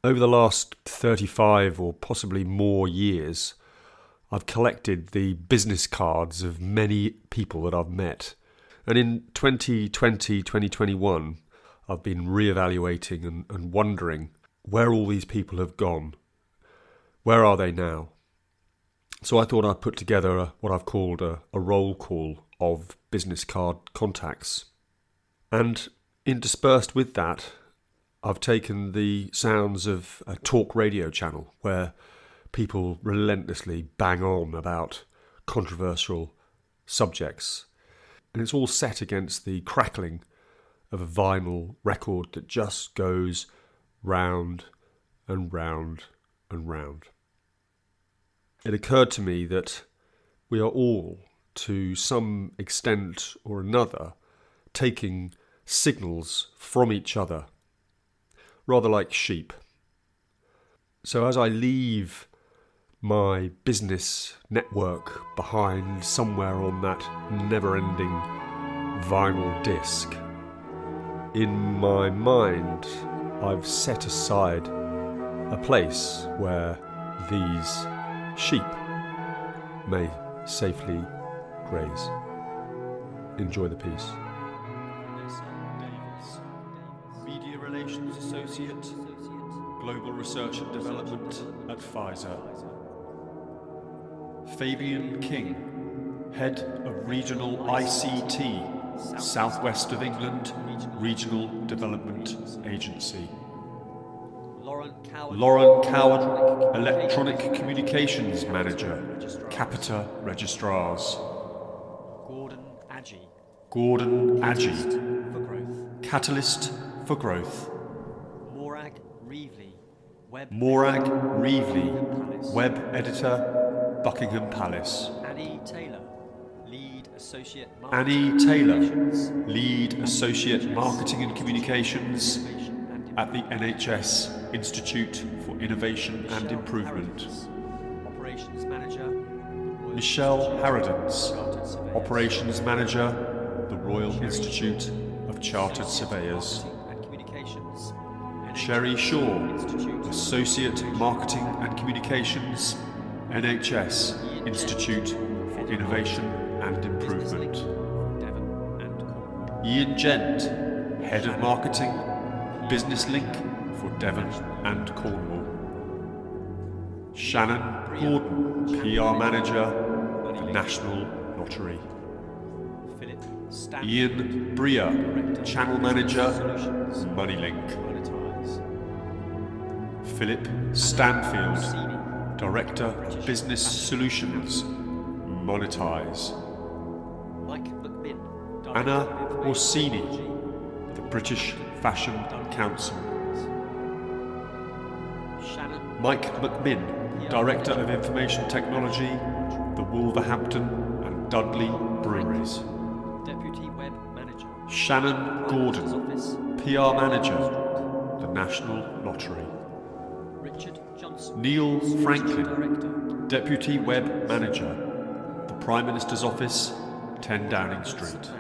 Over the last 35 or possibly more years, I've collected the business cards of many people that I've met. And in 2020, 2021, I've been reevaluating and wondering where all these people have gone. Where are they now? So I thought I'd put together what I've called a roll call of business card contacts. And interspersed with that, I've taken the sounds of a talk radio channel where people relentlessly bang on about controversial subjects. And it's all set against the crackling of a vinyl record that just goes round and round and round. It occurred to me that we are all, to some extent or another, taking signals from each other, rather like sheep. So as I leave my business network behind somewhere on that never-ending vinyl disc, in my mind I've set aside a place where these sheep may safely graze. Enjoy the piece. Media Relations Associate, Global Research and Development at Pfizer. Fabian King, Head of Regional ICT, Southwest of England Regional Development Agency. Lauren Coward, Electronic Communications Manager, Capita Registrars. Gordon Adji, Catalyst for Growth. Morag Reevely, Web Editor, Buckingham Palace. Annie Taylor, Lead Associate Marketing and Communications at the NHS Institute for Innovation and Improvement. Operations Manager, Michelle Harradence, Operations Manager, the Royal Institute of Chartered Surveyors. Sherry Shaw, Associate Marketing and Communications, NHS Institute for Innovation and Improvement. Ian Gent, Head of Marketing, Business Link for Devon and Cornwall. Shannon Gordon, PR Manager, the National Lottery. Ian Breer, Channel Manager, Moneylink. Philip Stanfield, Director of Business Solutions, Monetize. Anna Orsini, the British Fashion Council. Mike McMinn, Director of Information Technology, the Wolverhampton and Dudley Breweries. Shannon Gordon, PR Manager, the National Lottery. Neil Franklin, Deputy Web Manager, the Prime Minister's Office, 10 Downing Street.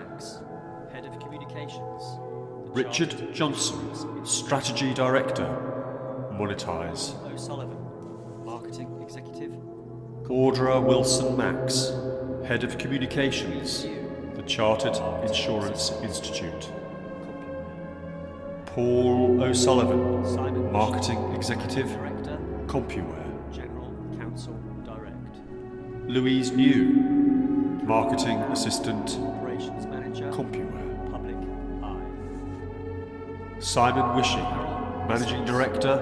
Richard Johnson, Strategy Director, Monetize. Audra Wilson-Max, Head of Communications, the Chartered Insurance Institute. Paul O'Sullivan, Marketing Executive, CompuWare. Louise New, Marketing Assistant, CompuWare. Simon Wishy, Managing Director,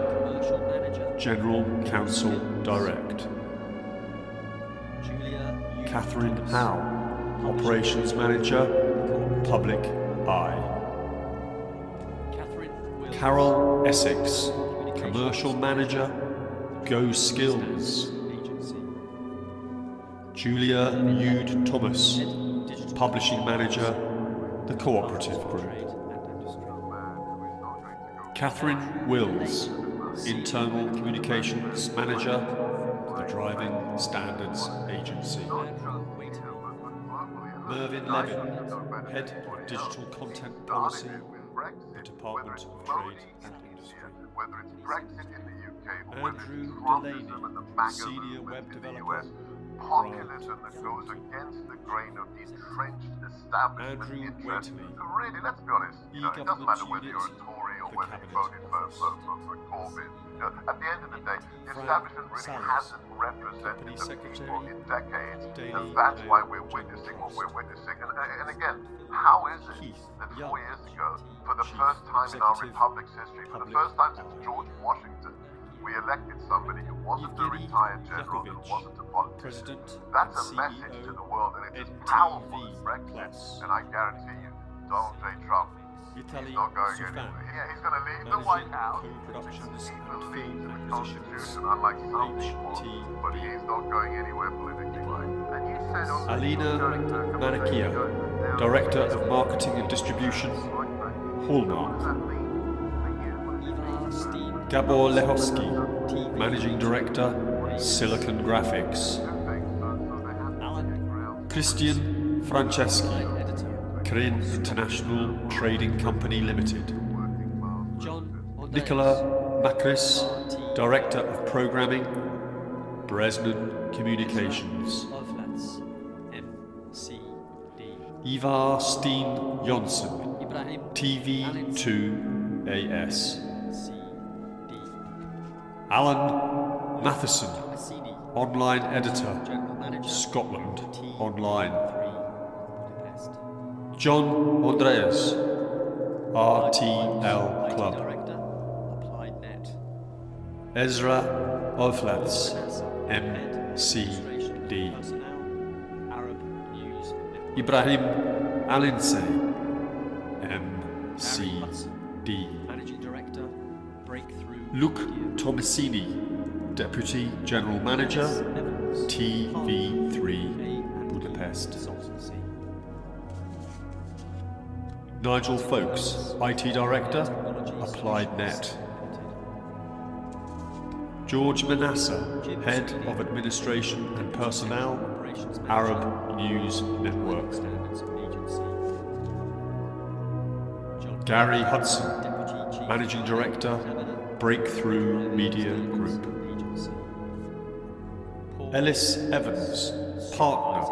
General Counsel Direct. Catherine Howe, Operations Manager, Public Eye. Carol Essex, Commercial Manager, Go Skills. Julia Yude Thomas, Publishing Manager, The Cooperative Group. Catherine Wills, Internal Communications Manager, The Driving Standards Agency. Mervyn Levin, Head of Digital Content Policy, the Department of Trade and Industry. when it's Andrew Trumpism Delaney, and the MAGA Senior movement Web in the Developer, US, populism that goes against the grain of the entrenched establishment Andrew interests. Waitley, So really, let's be honest, it doesn't E-Government matter whether Unit, you're a Tory or the whether you Cabinet voted for Office. Corbyn. At the end of the day, the Frank establishment really Salles, hasn't represented Company the Secretary, people in decades, Daily and that's why Mail we're General witnessing what Trust. we're witnessing. And again, how is it Keith that Young, 4 years ago, for the Chief first time in our Executive, republic's history, for the Public first time since Eye. George Washington, we elected somebody who wasn't a Evgeny retired general and Yakovich, wasn't a politician. President That's and a message CEO, to the world, and it's as NTV powerful as Brexit. Plus. And I guarantee you, Donald J. Trump, Vitaly he's not going Sufan, anywhere. Yeah, he's going to leave the Managing White House. Co-Productions He and believes Film in the Acquisitions, Constitution, unlike some people, HTB. but he's not going anywhere politically. And you said on Alina Manakia, Director of Marketing and Distribution, Hallmark. Gabor Lehowski, Managing Director, Silicon Graphics. Christian Franceschi, Krin International Trading Company Limited. Nicola Makris, Director of Programming, Bresnan Communications. Ivar Steen Jonsson, TV2AS. Alan Matheson, Online Editor, Scotland Online. John Andreas, RTL Club. Ezra Oflats, MCD. Ibrahim Alinsey, MCD. Luke Tomasini, Deputy General Manager, TV3 Budapest. Nigel Folks, IT Director, Applied Net. George Manasseh, Head of Administration and Personnel, Arab News Network. Gary Hudson, Managing Director, Breakthrough Media Group. Ellis Evans, Partner,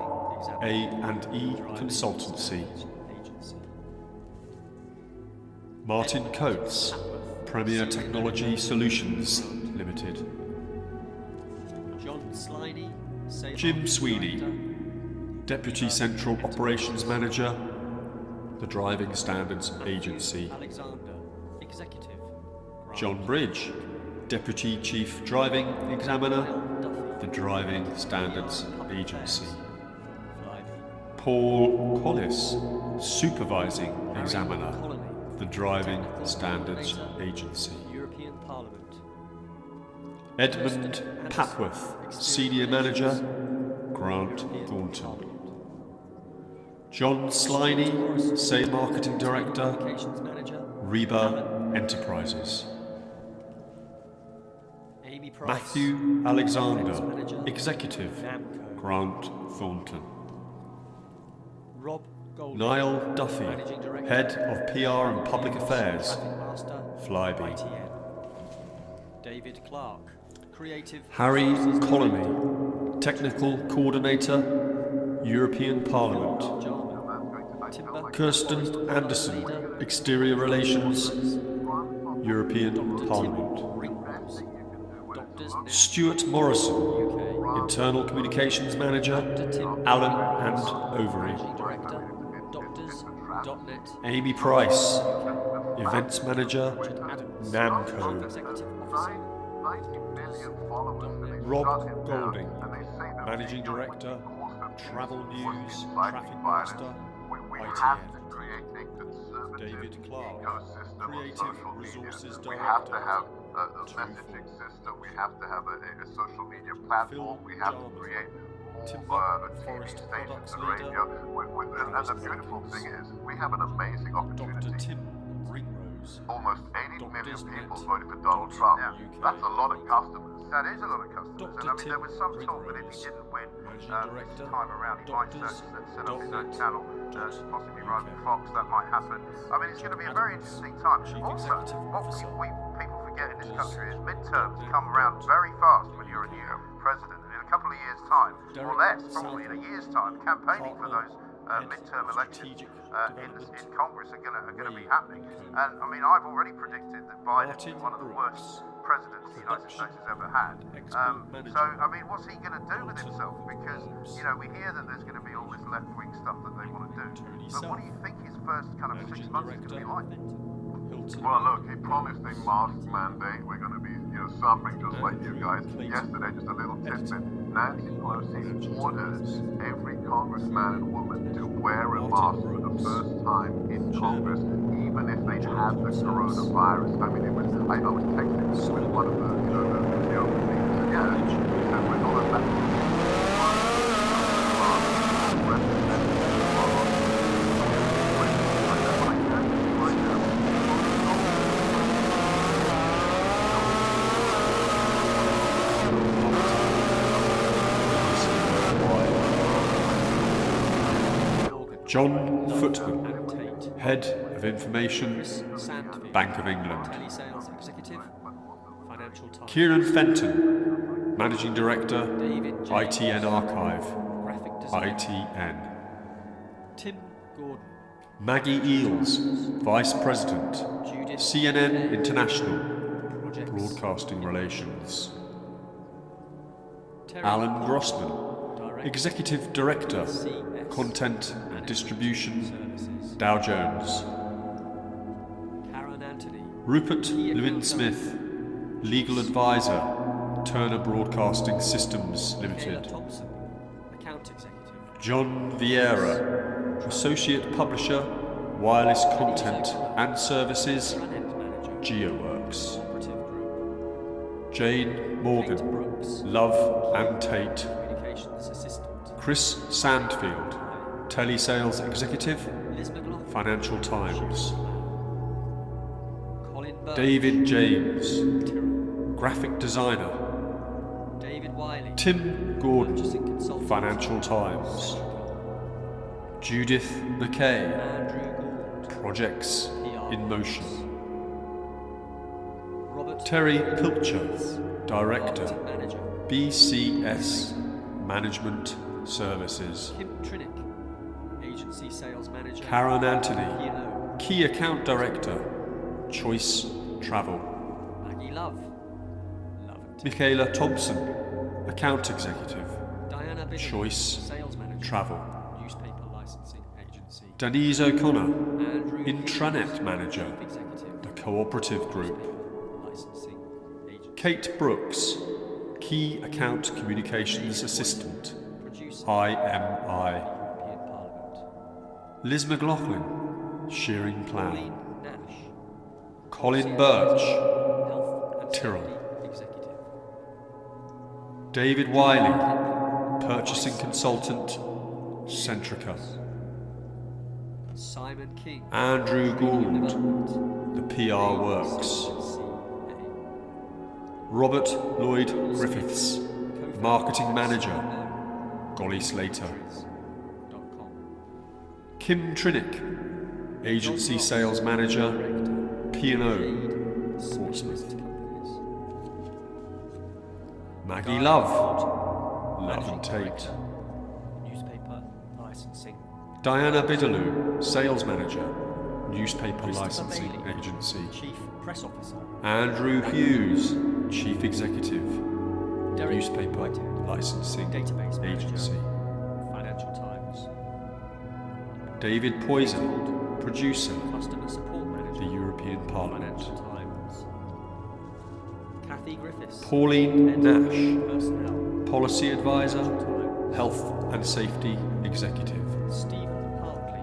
A&E Consultancy. Martin Coates, Premier Technology Solutions Limited. Jim Sweeney, Deputy Central Operations Manager, the Driving Standards Agency. John Bridge, Deputy Chief Driving Examiner, the Driving Standards Agency. Paul Collis, Supervising Examiner, the Driving Standards Agency. Edmund Papworth, Senior Manager, Grant Thornton. John Sliney, Say Marketing Director, Reba Enterprises. Matthew Alexander, Executive, Grant Thornton. Niall Duffy, Head of PR and Public Affairs, Flybe. David Clark, Creative. Harry Colony, Technical Coordinator, European Parliament. Kirsten Anderson, Exterior Relations, European Parliament. Stuart Morrison, Internal Communications Manager, Allen and Overy. Amy Price, Events Manager, Namco. Rob Golding, Managing Director, Travel News, Traffic Master, ITN. David Clark, Creative Resources We have to Director, have a messaging system, we have to have a social media platform, we have to create more TV Forest stations Products and Leader, radio. And the beautiful thing is, we have an amazing Dr. opportunity. Tim Ringrose, Almost 80 million Doctors people Net. voted for Donald Trump. UK. That's a lot of customers. That is a lot of customers, Dr. and I mean, there was some Tim talk that if he Ringrose, didn't win Managing this Director, time around, he might Doctors set up his own Net. channel, possibly rival Fox. That might happen. I mean, it's going to be a very interesting time. Chief Also, Executive what Officer, people forget get in this country is midterms come around very fast when you're a new president. And in a couple of years' time, or less, probably in a year's time, campaigning for those midterm elections in Congress are going to be happening. And I mean, I've already predicted that Biden is one of the worst presidents the United States has ever had. So, I mean, what's he going to do with himself? Because, you know, we hear that there's going to be all this left-wing stuff that they want to do. But what do you think his first kind of 6 months is going to be like? Well, look, he promised a mask mandate. We're going to be, suffering just like you guys. Yesterday, just a little tidbit. Nancy Pelosi ordered every congressman and woman to wear a mask for the first time in Congress, even if they had the coronavirus. I mean, I was texting with one of the, the things. Yeah, he said we're not allowed. John Footman, Head of Information, Bank of England. Telesales Executive, Financial Times. Kieran Fenton, Managing Director, David James, ITN Archive, Graphic Design. ITN. Tim Gordon, Maggie Eales, Vice President, Judith CNN Kay, International, Projects, Broadcasting Relations. Terry Alan Grossman, Director, Executive Director, CS, Content and Distribution, Services. Dow Jones. Karen Anthony, Rupert Key Lewin Account Smith, Legal Advisor, Turner Broadcasting Systems Kayla Limited. Thompson, Account Executive. John Vieira, Associate Publisher, Wireless Content and Services, Front-end Manager, GeoWorks. Cooperative Group. Jane Kate Morgan, Brooks, Love and Tate. Communications Assistant. Chris Sandfield, Telesales Executive, Liz McLaughlin, Financial Times. Colin Burke, David James, Tyrrell, Graphic Designer. David Wiley, Tim Gordon, Purchasing Consultant, Financial Times. Judith McKay, Andrew Gould, Projects in Motion. Robert Terry Pilcher, Director, Marketing Manager, BCS Management Services. Kim Trinick, Agency Sales Manager, Karen Anthony, P&O, Key Account Director, Choice Travel. Maggie Love, Love and Tech, Michaela Thompson, Account Executive, Diana Biddle, Choice Sales Manager, Travel. Newspaper Licensing Agency, Denise O'Connor, Andrew Intranet Hughes, Manager, Chief Executive, The Cooperative Group. Newspaper Licensing Agency, Kate Brooks, Key Account Communications Assistant, Producer, IMI. European Parliament, Liz McLaughlin, Shearing Plan. Pauline Nash, Colin Birch, Health and Tyrrell. Safety Executive, David Wiley, Purchasing Consultant, Centrica. Simon King, Andrew Training Gould, Development, The PR Works. CA, Robert Lloyd Griffiths, Co-founder, Marketing Manager, CEO, Golly Slater. .com. Kim Trinick, Agency Sales Manager, P&O, Jade, Portsmouth. Specialist Companies, Maggie Love, Love and Tate. Newspaper Licensing, Diana Biddaloo, Sales Manager, Newspaper Christopher Licensing Bailey, Agency. Chief Press Officer, Andrew Hughes, Chief Executive, Derek Newspaper Whitehead, Licensing Database Manager, Agency. Financial Times, David Poison, Producer, Customer Support Manager, The European Parliament. Financial Times, Kathy Griffiths, Pauline Head Nash, Personnel, Policy Advisor, Times, Health and Safety Executive. Stephen Hartley,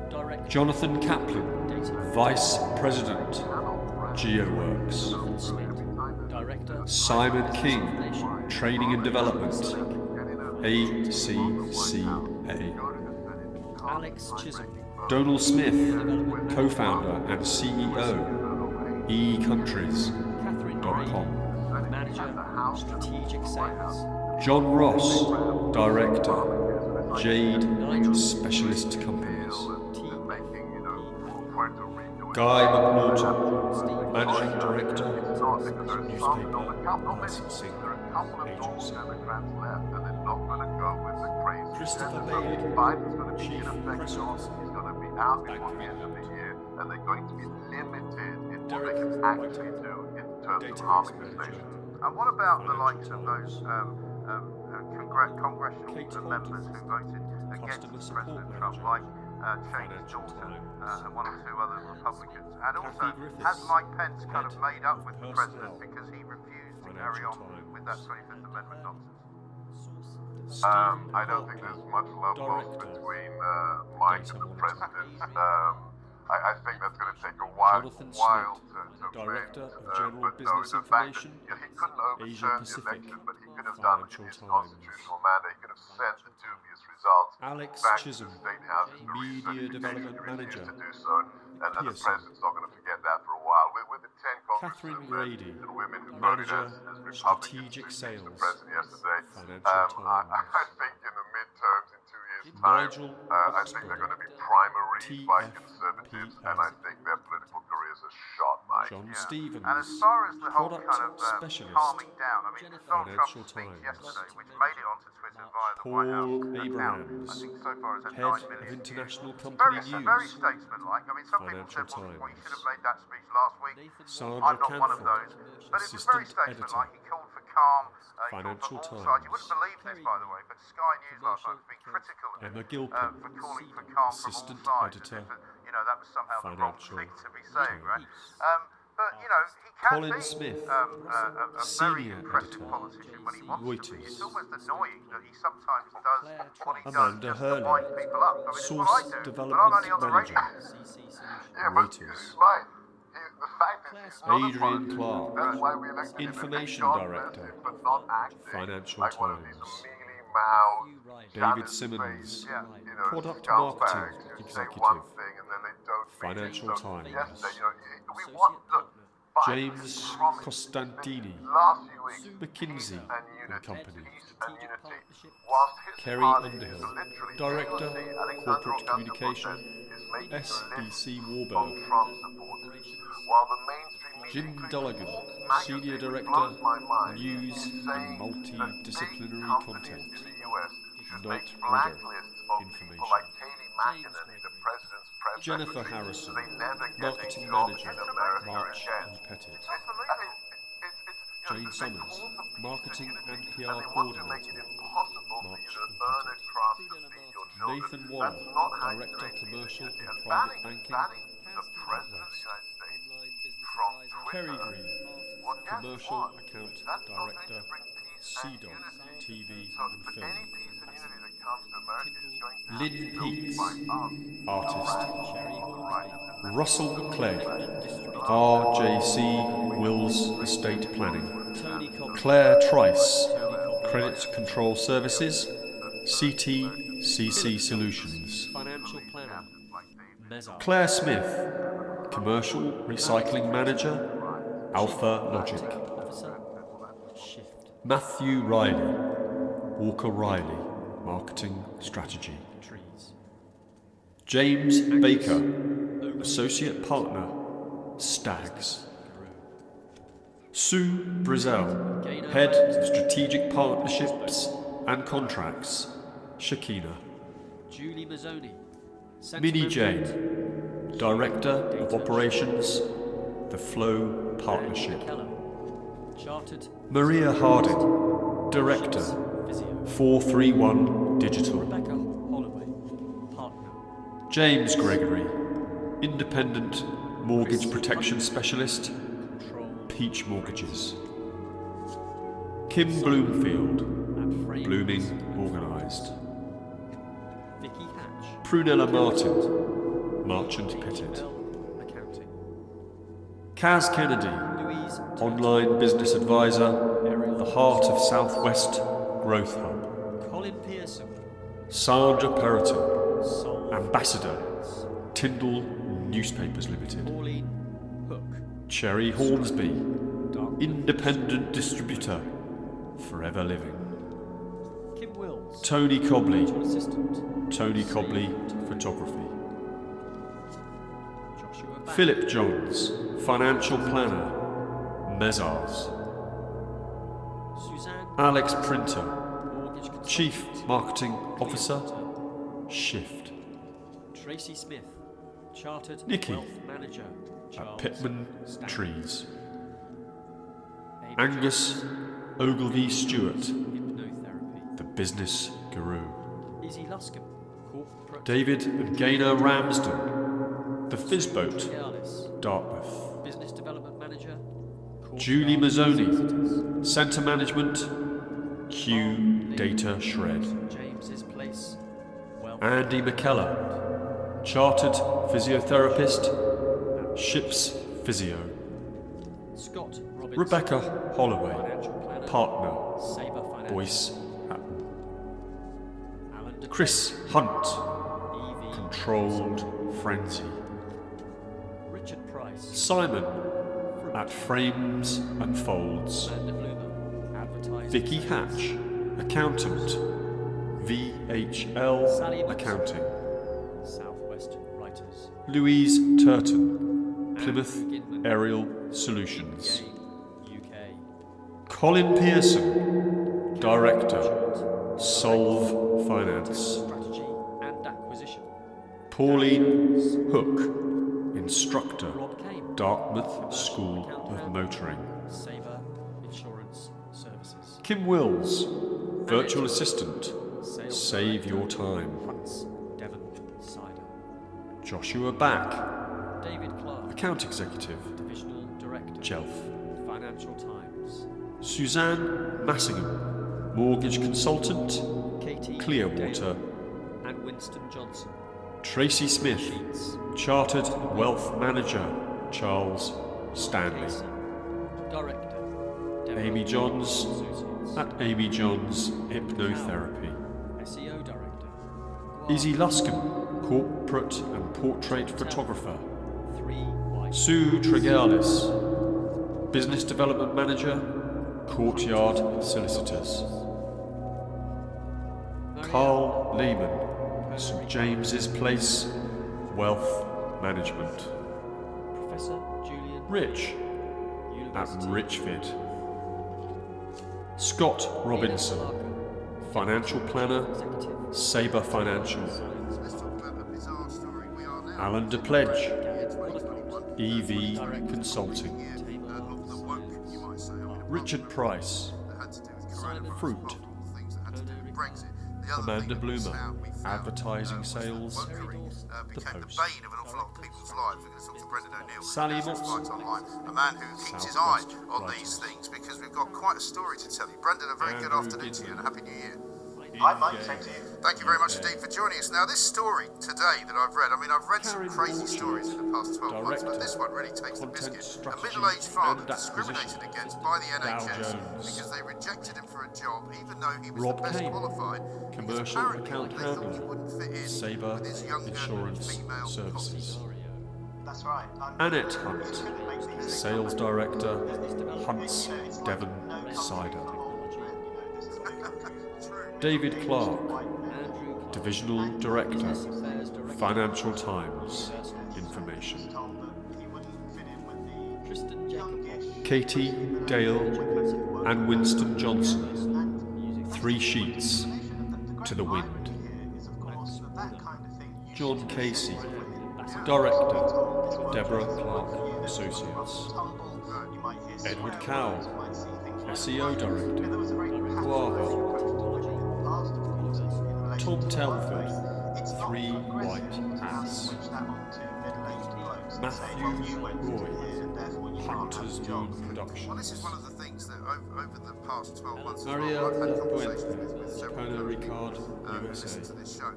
Director, Jonathan Kaplan, Data, Vice President, GeoWorks. Jonathan Smith, Director, Simon King, Information, Training and Development, ACCA. Alex Chisholm, Donald Smith, Co-founder and CEO, eCountries.com. Catherine Gray, Manager, Strategic Sales, John Ross, Director, Jade Specialist Companies. T. Puerto Rico Guy McNaughton, Managing Director, It's not because there are some, Newspaper not many, Licensing there are a couple of normal Agency. Democrats left, and they're not going to go with the crazy Christopher agenda. Bailey, Biden's going to be Chief in effect Press on, Officer, he's going to be out before Bank the end of the year, and they're going to be limited in what Derek they can actually do in terms of harming the Database nation. Manager, And what about the likes Financial of those congressional Kate members who voted against Customer Support President Trump, Manager, like Chase Financial Dawson Times. and one or two other Republicans? And also, Kathy Griffiths, has Mike Pence kind of Head made up of with the Personnel, president because he refused to carry Financial on Times. with that 25th Amendment nonsense? Stephen I don't think there's much love lost Director, between Mike Data and the Monitoring. president. I think that's going to take a while, Jonathan to Director mend. of General But Business no, the fact that, Information, he couldn't Asia overturn the Pacific, election, but he could have done Financial his Times. constitutional mandate. He could have sent the dubious results Alex back Chisholm, to the state houses for Media research. Development He refused Manager, to do so, and the Pearson. president's not going to forget that for a while. With the 10 Catherine congressmen Grady, and women who voted Manager, as Republicans Strategic to impeach Sales, the president yesterday, Financial Times. I think in the midterms in 2 years' time, Nigel I think they're going to be primaries by TFPL. conservatives, and I think their political careers are shot, Mike. John Yeah. Stevens, And as far as the whole Product kind of Specialist, calming down, I mean, Donald Financial Trump's speech Times. yesterday, which made it onto Twitter via the Paul White House account, Abrahams, I think so far has had Head 9 of million International views. Company Very News, statesmanlike. I mean, some people Financial said, well, you Times. should have made that speech last week. Sandra I'm not one of Canford, those. But it was very Assistant statesmanlike. Editor, He called for calm. He Financial called for all Times. sides. You wouldn't believe this, by the way, but Sky News last night was being critical of him Emma Gilpin, for calling for calm Assistant from all sides. Editor, As if, you know, that was somehow the wrong Financial thing to be saying, right? Times. But, you know, he can Colin be Smith, a very Senior impressive Editor, politician when he wants to be. Reuters. It's almost annoying that he sometimes does what he Amanda does just Hurley, to wind people up. I mean, it's what I Source do, but I'm Development only on the Manager, radio. CC Solutions. Yeah, but Reuters. he's right. The fact is, he's not a Adrian politician. Clark, That's why we elected him. Information He's Director, passive, but not acting, Financial like one of these Times. mealy-mouthed, David Janet Simmons, Face, Yeah. you know, Product scumbags Marketing who say Executive, one thing and then they don't mean it. Financial So Times. yesterday, you know, we want, look, Biden James promised Costantini, last few weeks McKinsey and unity, and Company, peace and unity, whilst his Kerry party Underhill, is literally Director, AOC, Alexandra Corporate Ocasio-Cortez, Communication, is making a list SBC of Warburg, Trump supporters, while the mainstream media, Jim including Dulligan, Forbes magazine, Senior which Director, blows my mind, News is and saying that Multidisciplinary big companies Content, in the US should Night make Rigger blacklists of people Information. like Kayleigh McEnany, the president's press Jennifer secretary, Harrison, so they never get Marketing a job Manager, in America March again. and Pettit, Jane Jane Summers, Marketing and PR they want to make Coordinator, it impossible for March you to and earn a Pettit. crust to feed your children. Nathan Waller, That's not how you Director, create Commercial unity. and And Private Banking, banning the president of the West. United States from Kerry Twitter. Green, Well, guess Commercial what? Account That's not going Director, to bring peace and CDOT, unity. TV So and for Film, any peace and unity that comes to America is going to Lynn be built Peets, by us. Artist, Cherry Hornsby. Russell Clegg, RJC Wills Estate Planning, Tony Cobb. Claire Trice, Credit Control Services, CTCC Solutions, Financial Planner. Mezar. Claire Smith, Commercial Recycling Manager, Alpha Logic, Officer. Shift. Matthew Riley, Walker Riley, Marketing Strategy, Trees. James Baker, Associate Partner, Stags, Sue Brizzell, Head of Strategic Partnerships and Contracts, Shakina, Julie Mazzoni. Minnie Jane, Director of Operations, The Flow Partnership, McKellar. Chartered. Maria Harding, Director, Physio. 431 Digital, Rebecca Holloway. Partner. James Gregory, Independent Mortgage Protection Specialist, Control. Peach Mortgages, Kim Bloomfield, And frame. Blooming Organised, Vicky Hatch. Prunella Martin, Marchant Pettit, Bell. Accounting. Kaz Kennedy, Louise. Online Business Advisor, Ariel. The Heart of Southwest Growth Hub, Colin Pearson. Sandra Perrotin, Sol. Ambassador, Tyndall Newspapers Limited, Pauline Hook. Cherry Hornsby, Dark. Independent Distributor, Forever Living, Kim Wills. Tony Cobley, Assistant. Tony Cobley Photography, Joshua Philip Johns, Financial Planner, Mezars. Suzanne Alex Printer, Mortgage Consultant, Chief Marketing Officer, Shift. Tracy Smith, Chartered Nikki, Wealth Manager, At Charles Pitman Stanley. Trees. Amy Angus Ogilvy Stewart, Hypnotherapy. The Business Guru. Izzy Luscombe, Corporate David and Gaynor Ramsden, The Fizzboat, Alice, Dartmouth. Business Development Manager, Julie Courtyard Mazzoni, Solicitors. Centre Management, Q Data Shred. James's Place, Wealth Andy McKellar, Chartered Physiotherapist, Ships Physio. Scott Robinson, Rebecca Holloway, Financial Planner, Partner, Sabre Financial, Boyce Hatton. Alan De Chris Hunt, EV, Controlled Frenzy. Richard Price, Simon, at Frames and Folds. Amanda Bloomer, Advertising, Vicky Hatch, Accountant, VHL Sally Watson. Accounting. Southwest Writers, Louise Turton, Plymouth Andrew Gidman, Aerial Solutions. Game, UK, Colin Pearson, Director, Solve Finance. Strategy and Acquisition, Pauline Hook, Instructor, Rob Kane, Dartmouth School Account of Handler, Motoring. Sabre Insurance Services, Kim Wills, Virtual Assistant, Sales Save Director, Your Time. Hunts, Devon, Cider, Joshua Back, David Clark, Account Executive, Divisional Director, Jelf. Financial Times, Suzanne Massingham, Mortgage Consultant, Katie Clearwater. Dale, and Winston Johnson, Tracy Smith, Sheets, Chartered Wealth Manager, Charles Stanley. Casey, Director, Deborah Amy Johns, Associates, at Amy Johns Hypnotherapy. SEO Director, Izzy Luscombe, Corporate and Portrait Photographer. 3 White, Sue Tregalis, Business Development Manager, Courtyard Solicitors. Carl Lehman, St James's Place, Wealth Management. Professor Julian Rich, at University, Richford. Scott Robinson, Financial Planner, Executive, Sabre Financial. Let's talk about the bizarre story we are now. Alan DePledge, Year 2021, EV Consulting. year of the woke, you might say. I mean, apart Richard from Price, that had to do with coronavirus, Fruit. apart from all the things that had to do with Brexit. The other Amanda thing that was Bloomer, found- we found, Advertising was that Sales, wokery, The became the Post. bane of an awful lot of people's lives. We're going to talk to Brendan O'Neill, Sally who's Watson. Fight Online, a man who keeps his eye Southwest on Writers. these things because we've got quite a story to tell you. Brendan, a very good Andrew afternoon to you and a happy New Year. Hi, Mike. Same to you. Thank you very much indeed for joining us. Now, this story today that I've read, I mean, I've read some Karen crazy Orchard, stories in the past 12 months, but Director, this one really takes the Content biscuit. A Strategy middle-aged father and discriminated Acquisition, against by the Dow NHS Jones. because they rejected him for a job, even though he was Rob the best Kane, qualified. because Commercial apparently Account they thought he Handler, wouldn't fit in Sabre with his younger Insurance female Services. That's right. Annette Hunt, Sales Director, Hunts Devon Cider. David Clark, Divisional Director, Financial Times Information. Tristan Jacob, Katie Dale and Winston Johnson, 3 sheets to the wind. John Casey, Director, Deborah Clark Associates. Edward Cowell, SEO Director, Guava. Tom Telford, 3 white hats. Matthew Roy, Hunter's Moon Well, this is Productions. one of the things that over the past 12 months, as well, Maria I've had La conversations Puente, with several Pernod Ricard, who listen to USA. this show,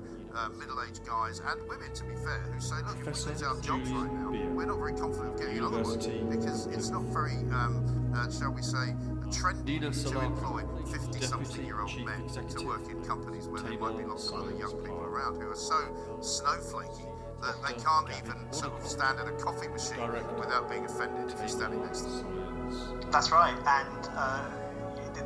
middle-aged guys and women, to be fair, who say, look, if we Professor lose our jobs right Julian now, Beer, we're not very confident of getting another one University because it's not very, shall we say, trendy Nina to Salaka, employ 50-something-year-old Deputy men Chief to Executive, work in companies where there might be lots of other Taylor young people Science around who are so snowflakey that they Dr. can't Gavin even sort of Monaco, stand at a coffee machine Director, without being offended if you're standing next to them. Science. That's right, and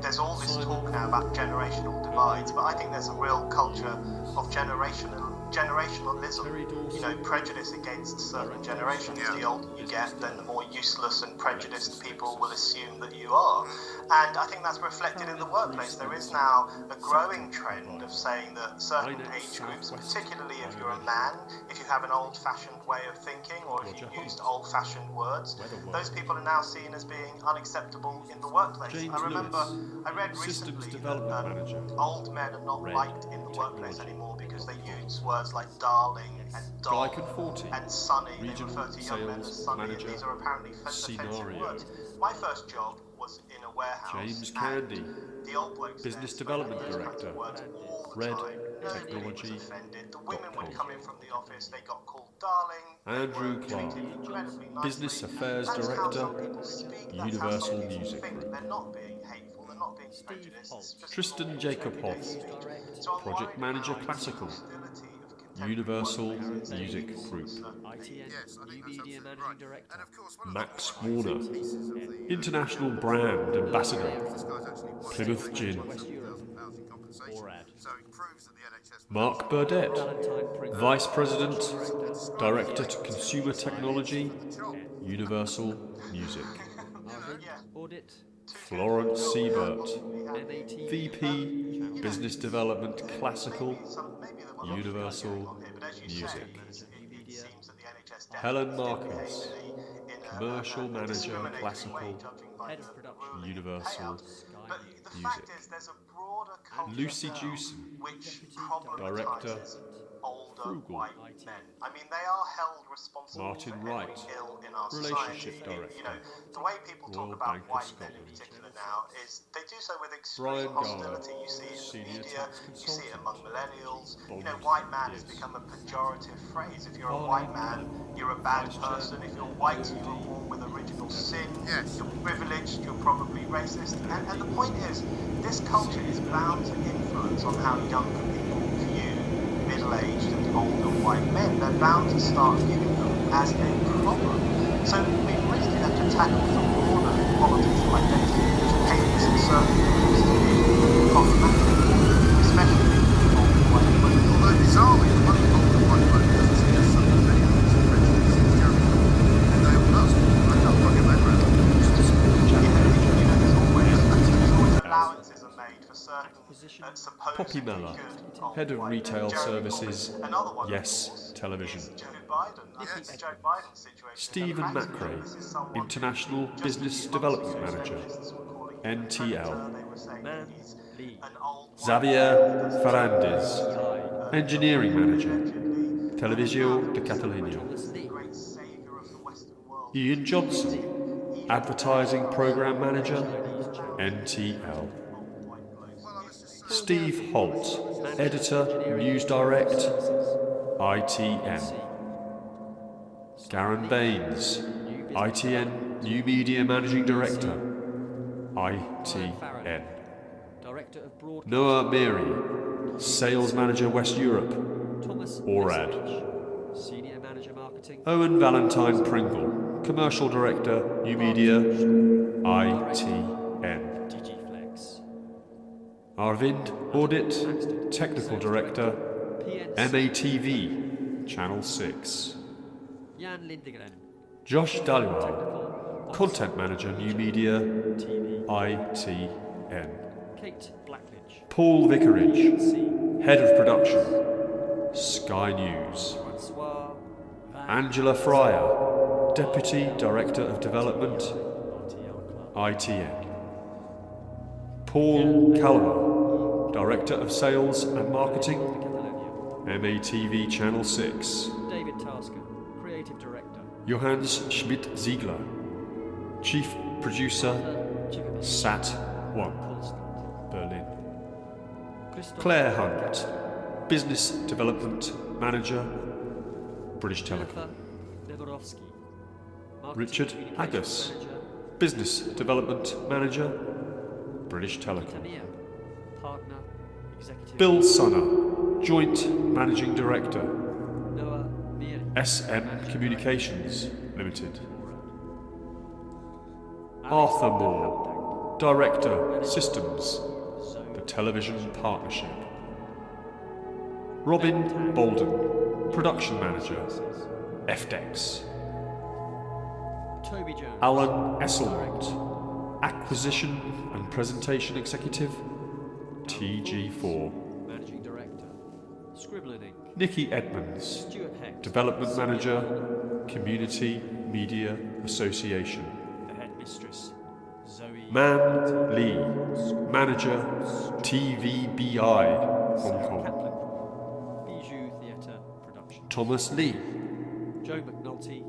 there's all this talk now about generational divides, but I think there's a real culture of generational generationalism, you know, prejudice against certain generations. The older you get, then the more useless and prejudiced people will assume that you are. And I think that's reflected in the workplace. There is now a growing trend of saying that certain age groups, particularly if you're a man, if you have an old-fashioned way of thinking, or if you used old-fashioned words, those people are now seen as being unacceptable in the workplace. I remember I read recently that old men are not liked in the workplace anymore because they use words like darling and doll and sonny. They refer to young men as sonny, and these are apparently offensive words. My first job was in a warehouse. James Candy, the old blokes Business there Development spoke those kinds Director, of words all the Red time. Nobody Technology was offended. The women would .com. come in from the office, they got called darling. Andrew they were Clark, treated incredibly nicely. Business Affairs That's how Director, some people speak. That's Universal how some people Music think. Group. They're not being hateful. They're not being prejudiced. It's just Tristan normal Jacob everyday Hoff, speech. So I'm Project worried Manager about Classical, the hostility of contemporary Universal workplaces to Music people Group. with certain ITN, Yes, I New think Media that's absolutely Managing right. Director. And of course, one of Max the more Warner, pieces of the International Brand Ambassador, this guy's actually won Plymouth Gin. £170,000 in compensation. Orad. So it proves that the NHS Mark Burdett, Valentine Pringle. Vice President, describes Director it to as Consumer the Technology, for the job. Universal Music. Marvin Yeah. Audit. Florence Siebert, MAT. VP, Business Development Classical, Maybe there were Universal on here, but as you Music. say, it seems that the NHS Helen definitely Marcus, behaved in Commercial a Manager discriminatory Classical, way, judging by Head the of Production. ruling Universal payouts. But the Music. fact is, there's a broader culture Lucy now Jewson, which Director, problematizes older Frugal. white men. I mean, they are held responsible Martin for Wright, every ill in our Relationship society. Director, You know, the way people Royal talk about Bank of white men in Scotland. particular now is they do so with Brian extreme Garner, hostility. You see it in the Senior media, Tax you see it Consultant, among millennials. You know, Bond white man has Yes. become a pejorative phrase. If you're a Harley white man, you're a bad Vice person. Chair, If you're white, you OD, were born with original sin. Yes. You're privileged, you're probably racist. And the point is, this culture is bound to influence on how younger people view middle-aged and older white men. They're bound to start viewing them as a problem. So we really have to tackle the broader politics of identity, which paints certain groups to be problematic, especially older white women. Although bizarrely, the one older white bloke doesn't seem to suffer many of these prejudices. It seems Jeremy Corbyn, and they all does. I can't quite get my head around it. There's always allowances are made for certain supposedly Poppy Mellor, good old Head of white Retail men. Jeremy Services, Corbyn. Another one, of Yes course, Television. is Joe Biden. I think Yes. Joe Biden's situation is Stephen practically Macrae, this is someone who International just Business a few Development months ago, Manager, feminists were calling him a NTL. predator. They were saying that Man, he's Lee. an old white Xavier man who doesn't Ferrandis, Engineering Manager, allegedly. Televisio de And Catalunya. Thomas the Lee. great savior of the Western world. Ian Johnson, Advertising Program Manager, NTL. Old white blokes. Well, let's just say Steve Holt, Editor, News Direct, ITN. Garen Baines, ITN New Media Managing Director, ITN. Director of Broadcast. Noah Meary, Sales Manager West Europe, Thomas Orad. Lesage, Senior Manager Marketing. Owen Valentine Pringle, Commercial Director, New Media, ITN. Digiflex. Arvind Audit, Technical Director, PNC. MATV, Channel 6. Jan Lindegren. Josh Dhaliwal, Technical. Content Manager, New Media, TV. ITN. Kate Blackledge. Paul Vicarage, C. Head of Production, Sky News. Francois Van. Angela Fryer, Deputy Director of Development, RTL Club. ITN. Paul Calloway, Director of Sales and Marketing, Catalonia. MATV Channel 6. David Tasker, Creative Director. Johannes Schmidt-Ziegler, Chief Producer, Chikovic. Sat 1, Colston. Berlin. Christoph Claire Hunt, Business Development Manager, British Telecom. Jennifer Neborowski. Marketing Richard Communications Agus, Manager. Business Development Manager, British Telecom. Tamir, Partner, Executive. Bill Sunner, Joint Managing Director, Noah Meary. SM Communications Limited. Arthur Moore, Director, Systems, the Television Partnership. Robin Bolden, Production Manager, FDEX. Toby Jones. Alan Esselmont, Acquisition and Presentation Executive, TG4. Managing Director. Scribbling Inc. Nikki Edmonds, Stuart Hecht. Development Manager, Community Media Association. The Headmistress. Zoe. Man Lee, Manager, TVBI, Hong Kong. Kaplan. Bijou Theatre Production. Thomas Lee, Joe McNulty.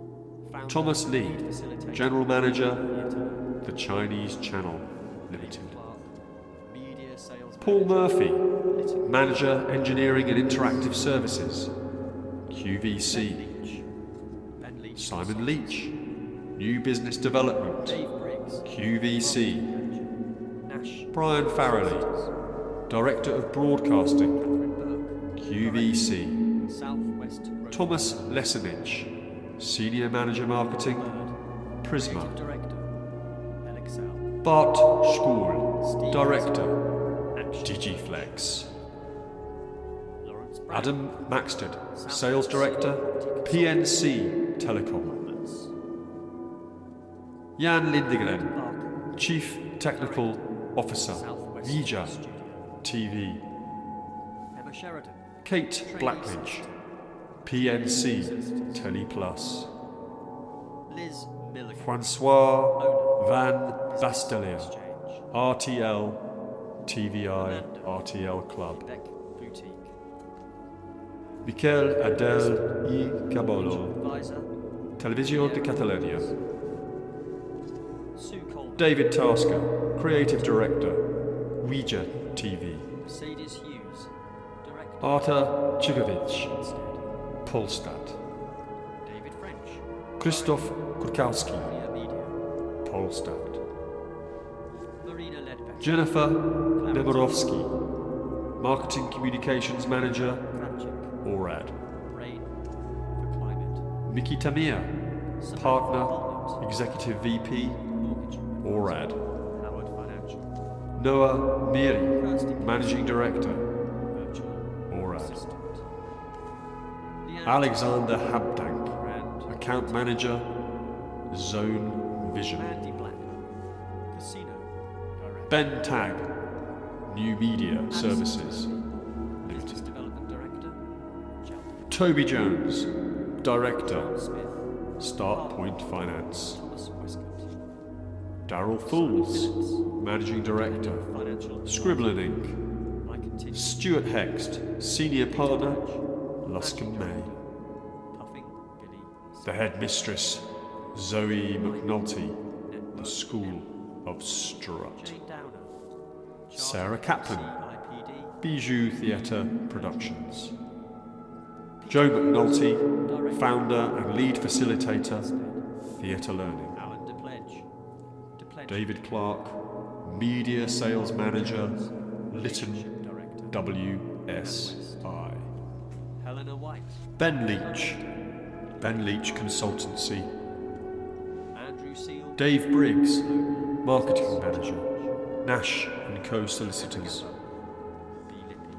Founder, Thomas Lee, lead facilitator, General Manager, theatre. The Chinese Channel Limited. Clark. Media Sales Paul Manager. Murphy, Manager, Engineering and Interactive Services, QVC. Ben Leach. Simon Leach, New Business Development, Dave Briggs. QVC. Nash. Brian Farrelly, Director of Broadcasting, Catherine Burke. QVC. Southwest Road. Thomas Lesenich, Senior Manager Marketing, Bird. Prisma. Creative Director. LXL. Bart Schul, Steve Director, Action. Digiflex. Lawrence Brown. Adam Maxted, Sales Director, PNC Telecom. Jan Lindegren, Barker. Chief Technical Officer, Southwest Vija Studio. TV. Emma Sheridan. Kate Blackledge, PNC Teleplus. Liz Milligan. Francois Owner. Van Bastelia, Exchange. RTL TVI Amanda. RTL Club. Beck Boutique. Miquel Adel I Cabolo, Advisor. Televisión de Catalunya. Sue Coleman. David Tasker, Creative Director, Ouija TV. Mercedes Hughes. Director. Arta Chigovic, Instead. Polstad. David French. Krzysztof Kurkowski, Maria Media. Polstad. Marina Ledbetter. Jennifer Neborowski, Marketing Communications Manager, Kravchik. ORAD. Rain for Climate. Mickey Tamir, Samantha Partner, Walnut. Executive VP, Mortgage. ORAD. Howard Financial. Noah Miri, Kirsty. Managing Director, Virtual ORAD. Assistant. Leanne Alexander Habdank, Brand. Account Manager, Zone Vision. Mandy Black. Casino. Director. Ben Tagg, New Media Business Services Limited. Development Director. Cheltenham. Toby Jones, Director, Smith. Start Point Finance. Thomas Westcott. Darryl Fools, Managing Director, Financial. Scribbling Inc. I continue. Stuart Hext, Senior Partner, Luscombe May. Puffing Billy. The Headmistress, Zoe McNulty, The School of Strut. Jane Downer. Sarah Kaplan, CIPD. Bijou Theatre Productions. Joe McNulty, Founder and Lead Facilitator, Theatre Learning. Alan DePledge. DePledge. David Clark, Media Sales Manager, Lytton Director. WSI. Helena White. Ben Leach, Ben Leach Consultancy. Andrew Seal. Dave Briggs, Marketing Manager, Nash and Co Solicitors. B. Lippy.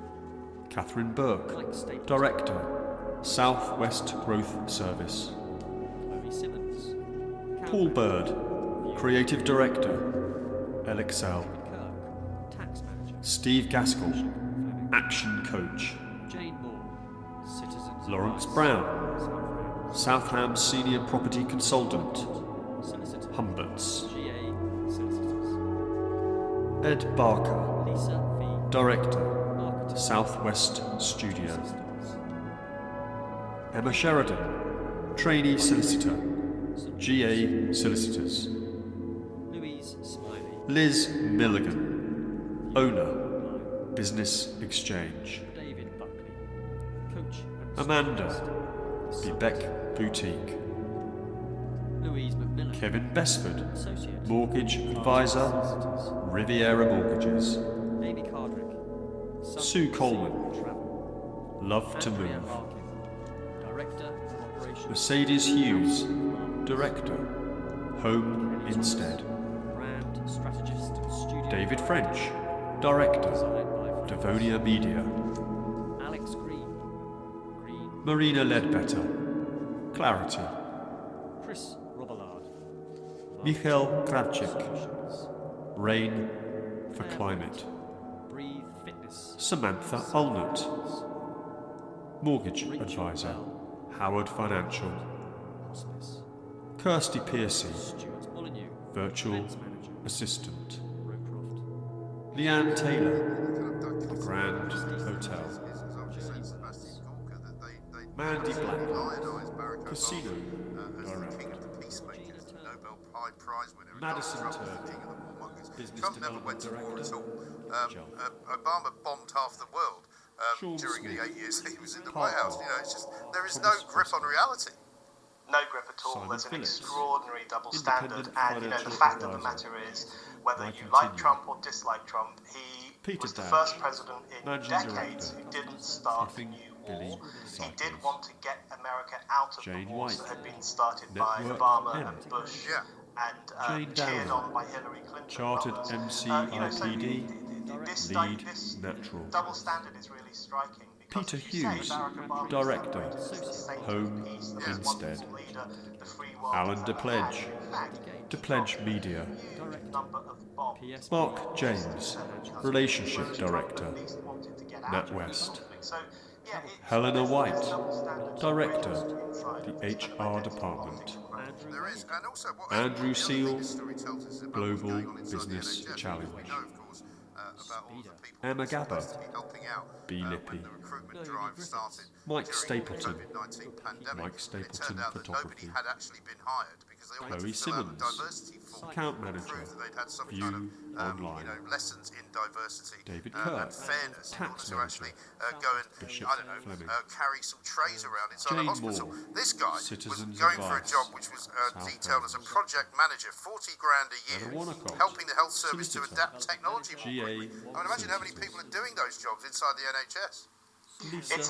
Catherine Burke, Mike Stapleton. Director, Southwest Growth Service. Chloe Simmons. Paul Bird, Creative Director, LXL. Kirk. Tax Manager. Steve Gaskell, Fleming. Action Coach. Jane Moore. Citizens. Lawrence Advice. Brown, Southam. Southam Senior Property Consultant, Solicitor. Humberts. GA. Solicitors. Ed Barker, Lisa V. Director, Marketing. Southwest Studio. Assistants. Emma Sheridan, Trainee Solicitor, GA Solicitors. Louise Smiley. Liz Milligan, Owner, Business Exchange. David Buckley. Coach. and Amanda, strategist. Beck Boutique. Louise McMillan. Kevin Besford, Associate. Mortgage Advisor, Solicitors. Riviera Mortgages. Amy Cardrick. Sue Coleman, Travel. Love to Andrea Move. Harkin. Director of Operations. Mercedes Hughes, Director, Home Instead. Brand Strategist Studio. David French, Director, Designed by Frank. Devonia Media. Alex Green. Marina Ledbetter, Clarity. Chris Robillard. Michael Kravchik, Solutions. Rain for Climate. Breathe Fitness. Samantha Ulnut, Mortgage Rachel Advisor, Bell. Howard Financial. Hospice. Kirsty Piercy, Stuart Molyneux. Virtual Events Manager. Assistant. Rowcroft. Leanne Taylor, The Grand Hotel. Mandy Black, Casino Director. Madison Turner, Business Trump never Development went to war at Director. all. Obama bombed half the world Sean during the Smith. 8 years he was in the Parker. White House. You know, it's just there is Thomas no grip on reality. No grip at all. Simon There's an Phillips. extraordinary double Independent standard, and the financial fact of the advisor. matter is, whether I you continue. like Trump or dislike Trump, he Peter was the Dash, first president in Managing decades Director, who didn't start a Effing new Billy war. He Cycles. did want to get America out of Jane the wars White, that had been started by Network Obama M. and Bush, Yeah. and Jane cheered Downer, on by Hillary Clinton. Chartered and others. MCIPD, Lead this Natural. double standard is really striking. because Peter if you say Hughes, Barack Obama Director, was the saint of Home peace, the most Instead. wonderful leader the free world Alan has ever DePledge, had, in fact, DePledge Media. huge number of bombs. PSP. Mark James, Relationship Director, At least wanted to get out of NatWest. this conflict. So, yeah, Helena White, double standards Director, inside the of this HR identity Department. politics. There is, and also what Andrew the other Seal, thing this story tells us about what's Global going on inside the Business NHS, Challenge. We know, of course, about all the people Emma who were supposed Gabber, to be helping out B. when Lippy. the recruitment drive started Mike during Stapleton, the COVID-19 pandemic. Mike And it Stapleton turned out that Photography. nobody had actually been hired because they wanted Chloe to fill out a Simmons, diversity form Account to Manager, prove that they'd had some View kind of Online. lessons in diversity David and Kirk, fairness in order Tax to Manager. actually go and Bishop Fleming. carry some trays around inside Jane a hospital. Moore, This guy Citizens was going for a Advice, job which was detailed as a project manager, 40 grand a year, Anna Wanacott, helping the health service to solicitor. adapt technology more GA quickly. I mean, imagine how many people are doing those jobs inside the NHS. Lisa It's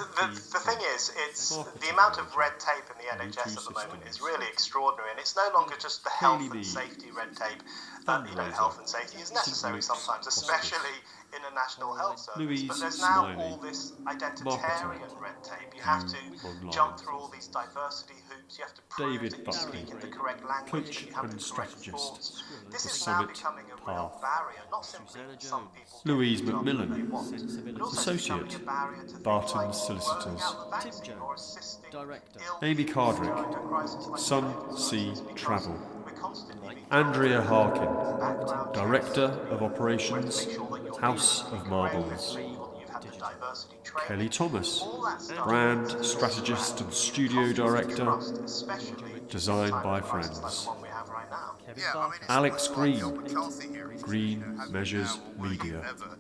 the thing is, it's Marketing the amount of Manager, red tape in the NHS at the moment is really extraordinary, and it's no longer just the health Hayley and Mead, safety red tape. Fundraiser, Health and safety is necessary St. sometimes, Luke's especially in a national health service. Louise But there's now Smiley, all this identitarian Marketing, red tape. You have to Online. jump through all these diversity hoops. You have to prove David that you Buckley, speak in the correct language, Coach that you have and the correct strategist, thoughts. This The is now Summit becoming a real Path. barrier, not simply that some people Louise get the job that Macmillan, they want, but also Associate, becoming a barrier to things Barton like Solicitors. rolling out the vaccine Tim or Jones, assisting Director. ill Amy people Cardrick, during a crisis like Sun COVID. Sea It's because Travel. we're constantly being Andrea told Harkin, background Director checks, of Operations, make sure that you're House doing of it correctly, Marbles. make sure that you've had the diversity training. Kelly Thomas, All that stuff Brand is Strategist and around Studio constantly Director, trust, especially in Designed a time by of crisis Friends. like the one we have right now. Kevin Yeah, I Barker. mean, it's Alex almost Green, like the old McCarthy hearings, Green have Measures now, or were you Media. ever,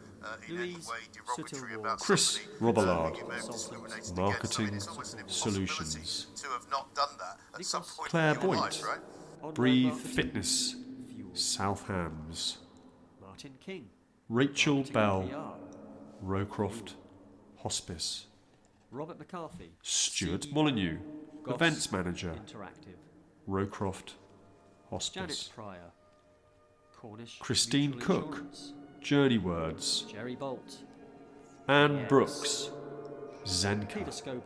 in any Louise way derogatory Sutherland. about Chris somebody, Robillard, you may have discriminated against. Marketing I mean, it's almost an impossibility Solutions. to have not done that at some point Claire in your Boyd, life, right? Online Breathe marketing. Fitness, Fuel. South Hams. Martin King. Rachel Marketing Bell, and PR. Rowcroft Hospice. Robert McCarthy. Stuart CEO, Molyneux, Goss Events Manager, Interactive. Rowcroft Janet Hospice. Pryor. Cornish. Christine Mutual Cook, Insurance. Journey Words. Jerry Bolt. Anne Yes. Brooks, Peter Zenka. Scoble.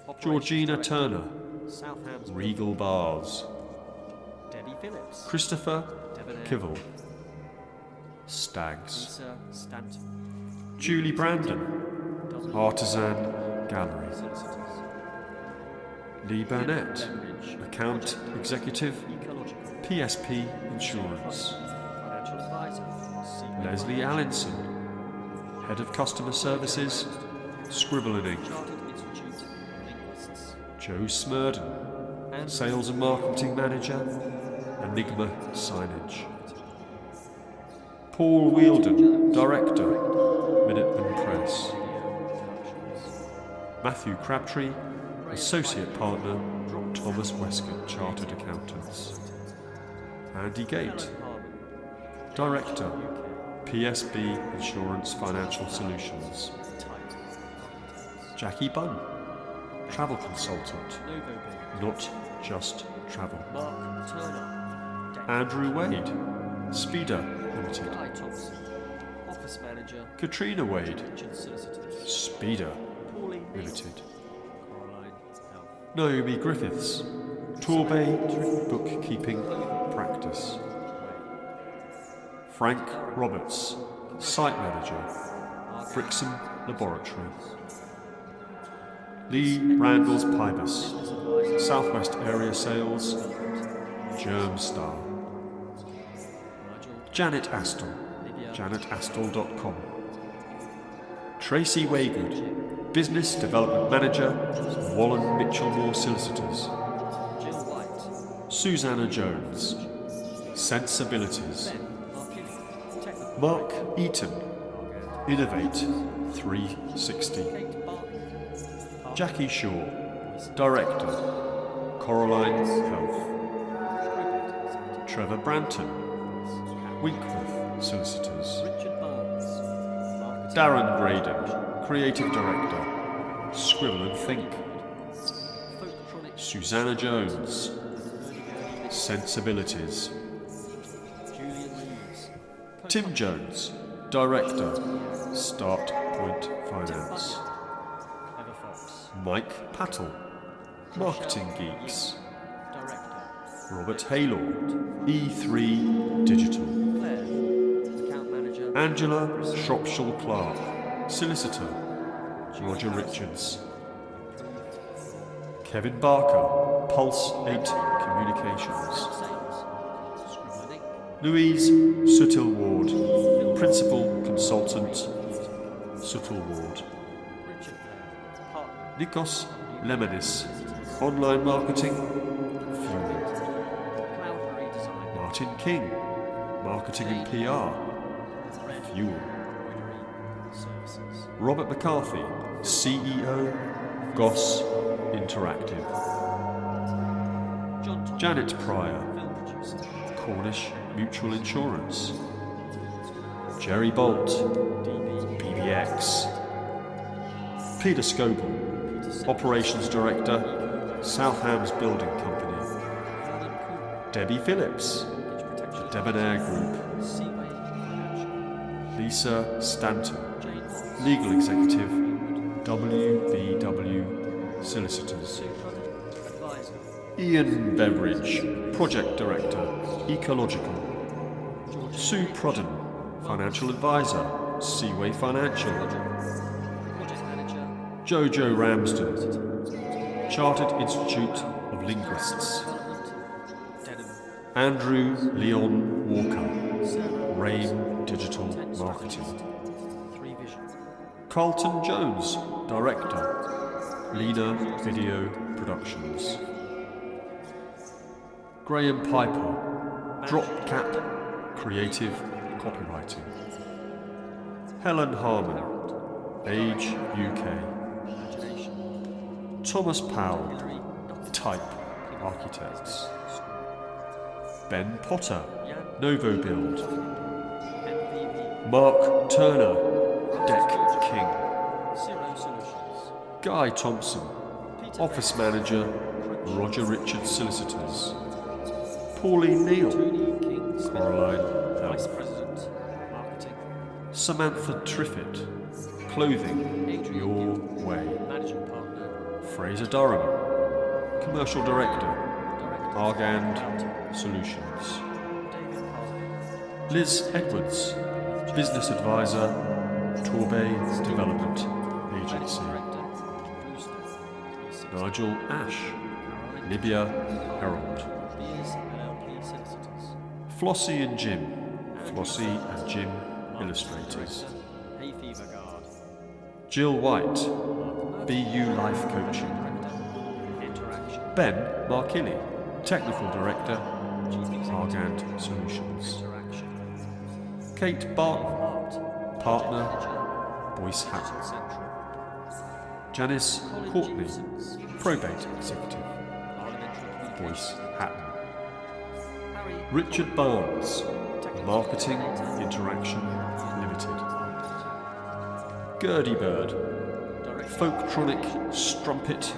Operations Georgina Director, Turner, Southampton. Regal Bars. Debbie Phillips. Christopher Debonair. Kivel, Stags. Lisa Stanton. Julie Brandon, Dublin. Artisan Gallery. Solicitors. Lee Burnett, Leverage. Account Project Executive, Ecological. PSP Insurance. Financial Advisor. Seaway Leslie Financial. Allinson, Head of Customer Services, Scribble and Ink. Chartered Institute of Linguists. Joe Smurden, And Sales and Marketing Manager, Enigma Signage. Paul Wielden, Director, Minuteman Press. Productions. Matthew Crabtree, Associate Partner, Thomas Westcott Chartered Accountants. Andy Gate, Helen Harmon. Director, UK. PSB Insurance Financial Solutions. Tight. Jackie Bunn, Travel Consultant, Novo Bill. not just travel. Mark Turner. Deck. Andrew Wade, Speeder Limited. Guy Thompson. Office Manager. Katrina Wade, Richard Solicitors. Speeder Pauline Neal. Limited. Coraline Naomi Griffiths, Torbay Bookkeeping Practice. Frank Roberts, Site Manager, Brixham Laboratory. Lee Randalls Pybus, Southwest Area Sales, Germstar. Janet Astle, janetastle.com. Tracy Waygood, Business Development Manager, Wallen Mitchell Moore Solicitors. Susanna Jones, Sensibilities. Mark Eaton, Innovate 360. Jackie Shaw, Director, Coraline Health. Trevor Branton, Winkworth Solicitors. Darren Graydon, Creative Director, Scribble and Think. Susanna Jones, Sensibilities. Tim Jones, Director, Start Point Finance. Mike Pattle, Marketing Geeks. Robert Haylord, E3 Digital. Angela Shropshire Clark, Solicitor, Roger Richards. Kevin Barker, Pulse 8 Communications. Louise Suttle Ward, Principal Consultant, Suttle Ward. Nikos Lemonis, Online Marketing, Fuel. Martin King, Marketing and PR, Fuel. Robert McCarthy, CEO, Goss Interactive. Janet Pryor, Cornish Mutual Insurance. Jerry Bolt, BBX. Peter Scoble, Operations Director, Southams Building Company. Debbie Phillips, the Debonair Group. Lisa Stanton, Legal Executive, WBW Solicitors. Ian Beveridge, Project Director, Ecological. Sue Prudden, Financial Advisor, Seaway Financial. Jojo Ramsden, Chartered Institute of Linguists. Andrew Leon Walker, Rain Digital Marketing. Carlton Jones, Director, Lena Video Productions. Graham Piper, Dropcap Creative Copywriting. Helen Harmon, Age UK. Thomas Powell, Type Architects. Ben Potter, Novo Build. Mark Turner, Deck King. Guy Thompson, Office Manager, Roger Richards Solicitors. Pauline Neal, Coraline Health. Samantha Triffett, Clothing Your Way. Fraser Durham, Commercial Director, Argand Solutions. Liz Edwards, Business Advisor, Torbay Development Agency. Nigel Ash, Libya Herald. Flossie and Jim, Flossie and Jim Illustrators. Jill White, BU Life Coaching. Ben Markilly, Technical Director, Argand Solutions. Kate Barton, Partner, Boyce Hatton. Janice Courtney, Probate Executive, Boyce Hatton. Richard Barnes, Marketing Interaction Limited. Gurdy Bird, Folktronic Strumpet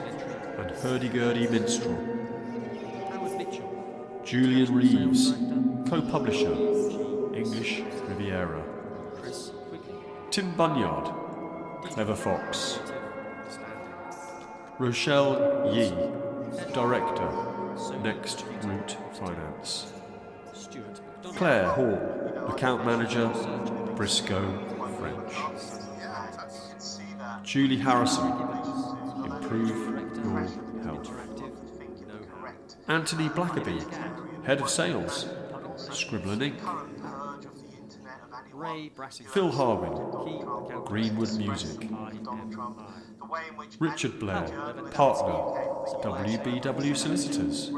and Hurdy-Gurdy Minstrel. Julian Reeves, Co-Publisher, English Riviera. Tim Bunyard, Clever Fox. Rochelle Yee, Director, Next Route Finance. Stuart McDonald. Claire Hall, Account Manager, Briscoe French. Julie Harrison, Improve Your Health. Interactive know-how. Anthony Blackaby, Head of Sales, Scribbler Inc. Ray Brassington. Phil Harwin, Key account Greenwood director, Music. IMI. Richard Blair, Partner, WBW Solicitors.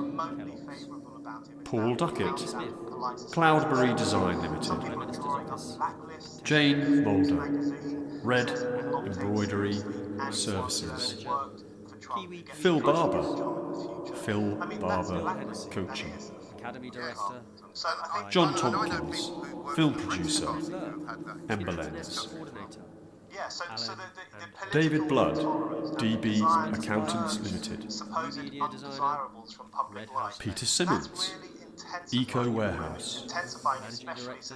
Paul Duckett, Cloudberry Design Limited. Prime Minister's Office. Jane Moulder, Red Embroidery Services. Kiwi Phil Barber, Phil Barber Coaching. Academy Director. John Tompkins, Film Producer, Ember Lens. Coordinator. David Blood, DB Accountants Limited. Media designer. Red House. Peter Simmons, Eco Warehouse. Managing Director.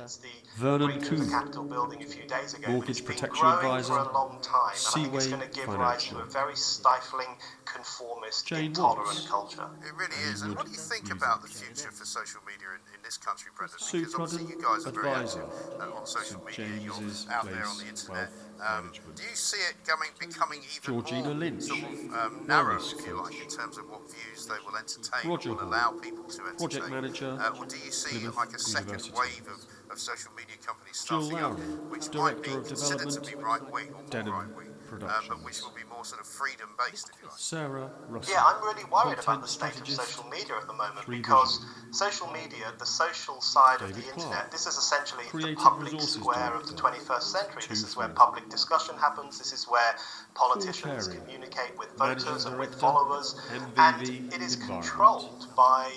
Vernon The Coon, Capitol building a few days ago. Mortgage It's been Protection growing Advisor, for a long time, and I think it's Seaway going to give rise to Financial. a very stifling, conformist, Jane intolerant Watts. culture. It really is. And what do you think Music. about the future for social media in this country, Brendan? Sue Because obviously Crudden, you guys are very Advisor, active on social St. media. James's You're out there on Place the internet. Wealth Management. Do you see it becoming even Georgina more Lynch, sort of narrow, Wellness if you Coach. like, in terms of what views they will entertain Roger or will Hall, allow people to entertain? Project Manager, Or do you see Plymouth like a second University. wave of social media companies Jill starting up, Lowry, which might Director be of considered to be Development, right-wing or more Denham right-wing, but Productions. which will be more sort of freedom-based, if you like? Sarah Russell, Yeah, I'm really worried about Content the state of Strategist, social media at the moment Three because Vision. social media, the social side of David the Clark, internet, this is essentially the Creative public Resources square of the Director, 21st century. This Two is where Friends. public discussion happens. This is where politicians Carey, communicate with Managing voters and with Director, followers, MVV and it is Environment. controlled by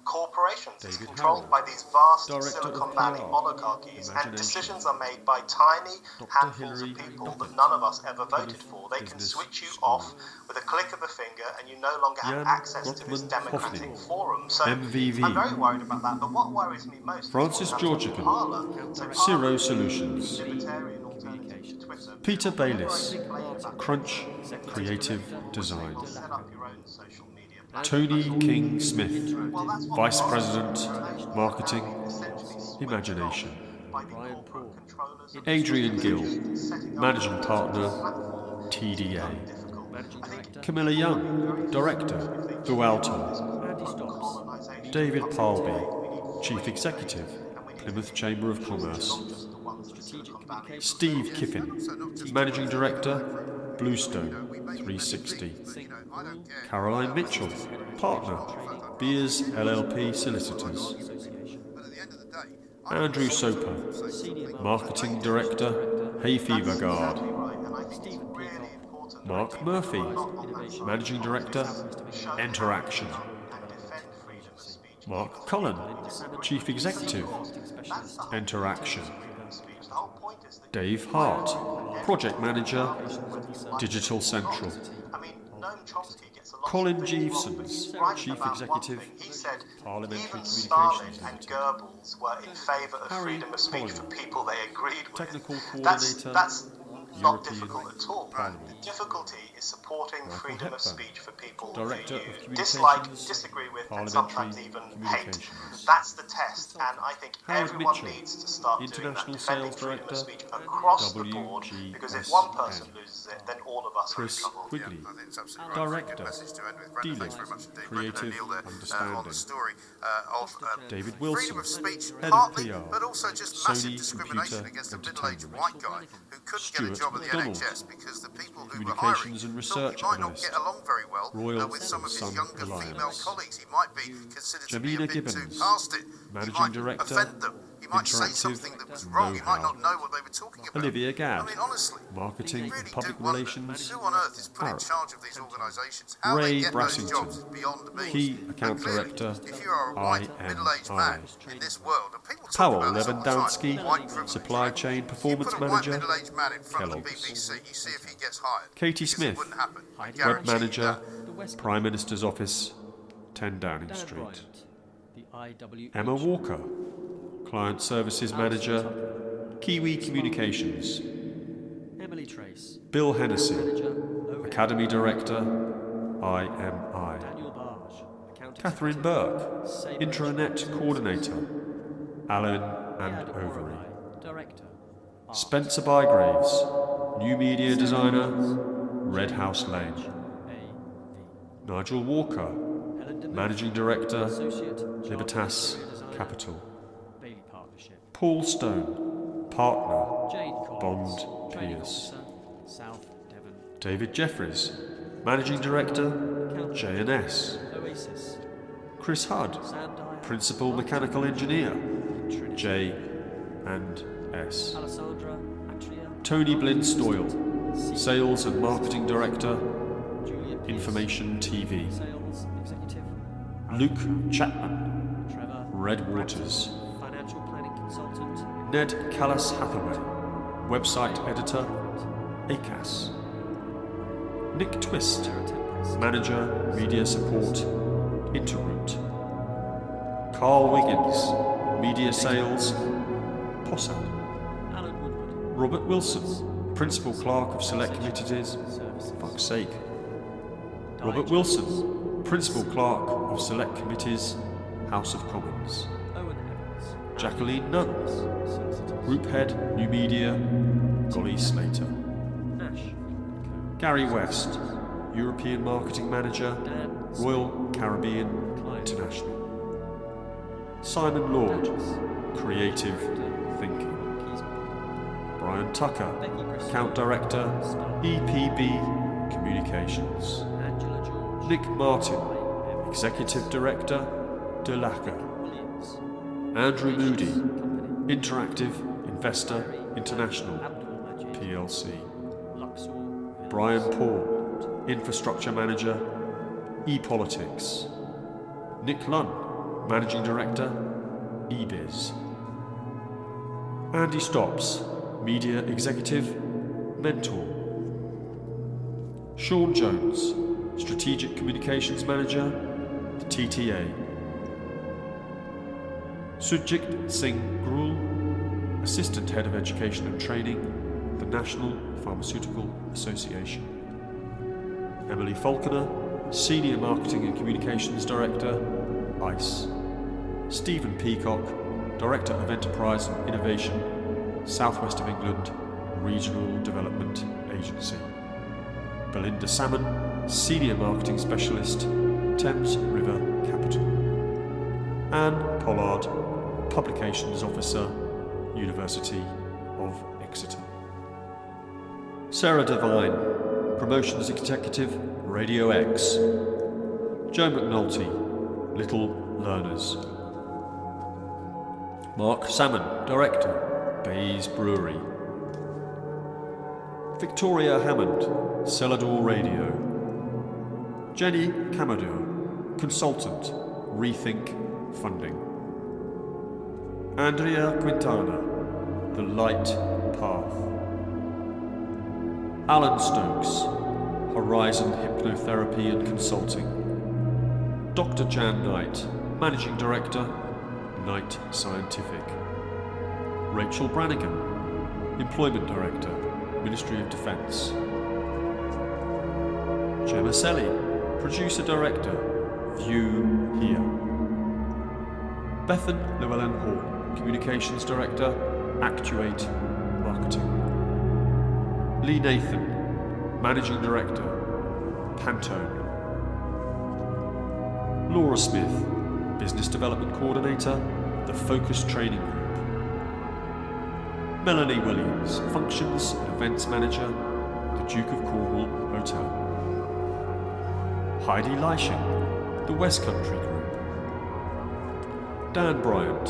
corporations. It's David controlled Howell, by these vast Director Silicon of Valley PR, oligarchies, and Imagination. decisions are made by tiny Dr. handfuls Hilary of people Duckett, that none of us ever voted Plymouth for. They can Business switch you School. off with a click of a finger, and you no longer have Jan access to this Rothman democratic Hoffman, forum. So MVV. I'm very worried about that. But what worries me most Francis is what's happening Georgican, in Parler. So Zero Parler is Solutions. a libertarian alternative to Twitter. Peter Bayliss, Complain about Crunch Twitter. Creative Design. Set up your own social media Tony King Smith, Well, that's what Vice we want. President, Marketing, Essentially switched Imagination. off by the Brian corporate Paul. controllers of Adrian Gill, setting up Managing a Partner, platform TDA. difficult. Managing Director. Camilla Young, Director, Vualto. Andy Stops. David Palby, Chief Executive, Plymouth Chamber of Commerce. Strategic Communications. Steve Kiffin, Managing Director, Bluestone 360. Caroline Mitchell, Partner, Beers LLP Solicitors. But at the end of the day, Andrew Soper, Marketing Director, Hay Fever Guard. Mark Murphy, Managing Director, Interaction. Mark Cullen, Chief Executive, Interaction. Dave Hart, Project Manager, Digital Central. I mean, Noam Chomsky gets a lot Colin of credit Jeeveson's for right Chief about Executive, one thing. He said Parliamentary even Communications Stalin and Limited. Goebbels were in favour of Harry freedom of speech for Collins, people they agreed with. Technical That's Coordinator, not European difficult at all. Parliament. The difficulty is supporting Michael freedom of Hepburn, speech for people Director who of you dislike, Communications, disagree with, and Parliamentary sometimes even hate. Communications. That's the test, and I think Howard everyone Mitchell, needs to start doing that, International defending Sales freedom of Director, speech across the board, because if one person WGSN. loses it, then all of us Chris are in trouble. Quigley, I think it's absolutely right. Very Director, good message to end with. Brendan, Dealing, thanks very much indeed. Creative Brendan O'Neill there, on Understanding. the story of David freedom Wilson, of speech, Head of partly, PR, but also just Sony massive discrimination Computer against a middle-aged Entertainment. white guy who couldn't get a Stuart job at the McDonald, NHS because the people who were hiring Communications and thought Research he might not Analyst, get along very well Royal with some of his Sun younger Alliance. female colleagues. He might be considered to be a Jamina bit too Gibbons, past it. Managing he might Director, offend them. He might say Interactive something that was wrong. He might Know-How. not know what they were talking about. Olivia Gadd, I mean, honestly, Marketing you really and Public do wonder Relations, who on earth is put in Arab. charge of these organisations? How Ray they get those Brassington, jobs beyond me. Key Account And clearly, Director, if you are a white IMI. middle-aged man in this world, and people talk Powell about this all the Levendansky, time, white privilege, Supply right? Chain You Performance put a white Manager, middle-aged man in front of the Kellogg's. BBC, you see if he gets hired. Katie Because Smith, it wouldn't happen. I Web guarantee you Manager, that. The West Prime Minister's Office, 10 Downing Dan Street. Bryant. The IWH. Emma Walker, Client Services Manager, Kiwi Communications. Emily Trace. Bill Hennessy, Manager. Academy Director, IMI. Daniel Barge, account Catherine executive. Burke, Sabre Intranet Insurance Coordinator. Alan and Iyad Overy. Orabai, Director. Art. Spencer Bygraves, New Media Designer, Red House Lane. A.V. Nigel Walker, Helen DeMuth, Managing Director, Associate Libertas Chartered Interior Designer, Capital. Bailey Partnership. Paul Stone, Partner, Jane Collins, Bond Training Pierce. Officer, South Devon. David Jeffries, Managing Director, Accountant, J&S. Oasis. Chris Hudd, Sandire, Principal Mechanical Engineer, Trinity. J&S. Alessandra Atria, Tony Blinn Stoyle, C. Sales and Marketing Director, Julia Pierce, Information TV. Sales Executive. Luke Chapman, Trevor Red Waters. Bratton, Financial Planning Consultant. Ned Callis Hathaway, Website Editor, ACAS. Nick Twist, Sarah Tempest. Manager, Media Support, Interroute. Carl Wiggins, Media Sales, POSAD. Alan Woodward. Robert Wilson, Principal Clerk of Select Committees, Services. fuck's sake. Di Robert Jones. Wilson, Principal Clerk of Select Committees, House of Commons. Owen Evans. Jacqueline Nunn, Solicitors. Group Head, New Media, Golly Slater. Ash and Co. Gary West, European Marketing Manager, Dan Royal Caribbean International. Simon Lord, Creative Thinking. Keysman. Brian Tucker, Becky Bristol. Account Director, Star. EPB Communications. Angela George. Nick Martin, IM. Executive Director, Delacca. Williams. Andrew Moody, Company. Interactive Investor International, Abdul Majid. PLC. Luxor. Villas. Brian Paul, Infrastructure Manager, ePolitics. Nick Lunn, Managing Director, eBiz. Andy Stops, Media Executive, Mentor. Sean Jones, Strategic Communications Manager, the TTA. Sujit Singh Grul, Assistant Head of Education and Training, the National Pharmaceutical Association. Emily Falconer, Senior Marketing and Communications Director, ICE. Stephen Peacock, Director of Enterprise and Innovation, Southwest of England Regional Development Agency. Belinda Salmon, Senior Marketing Specialist, Thames River Capital. Anne Pollard, Publications Officer, University of Exeter. Sarah Devine, Promotions Executive, Radio X. Joe McNulty, Little Learners. Mark Salmon, Director, Bays Brewery. Victoria Hammond, Celador Radio. Jenny Camador, Consultant, Rethink Funding. Andrea Quintana, The Light Path. Alan Stokes, Horizon Hypnotherapy and Consulting. Dr. Jan Knight, Managing Director, Knight Scientific. Rachel Brannigan, Employment Director, Ministry of Defence. Gemma Selly, Producer Director, View Here. Bethan Llewellyn Hall, Communications Director, Actuate Marketing. Lee Nathan, Managing Director, Pantone. Laura Smith, Business Development Coordinator, The Focus Training Group. Melanie Williams, Functions and Events Manager, The Duke of Cornwall Hotel. Heidi Leishing, The West Country Group. Dan Bryant,